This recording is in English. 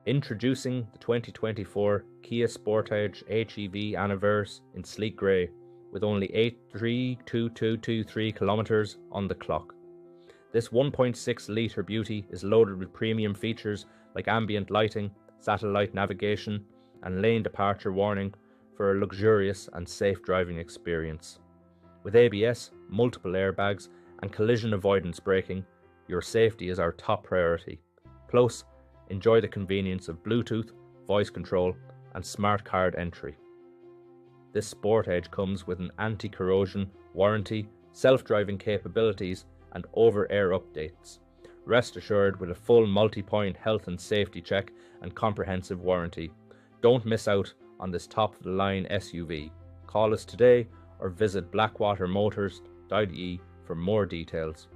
Introducing the 2024 Kia Sportage HEV Anniversary in sleek grey, with only 832223 kilometres on the clock. This 1.6 litre beauty is loaded with premium features like ambient lighting, satellite navigation and lane departure warning for a luxurious and safe driving experience. With ABS, multiple airbags and collision avoidance braking, your safety is our top priority. Plus, enjoy the convenience of Bluetooth, voice control and smart card entry. This Sportage comes with an anti-corrosion warranty, self-driving capabilities and over-air updates. Rest assured with a full multi-point health and safety check and comprehensive warranty. Don't miss out on this top-of-the-line SUV. Call us today or visit blackwatermotors.ie for more details.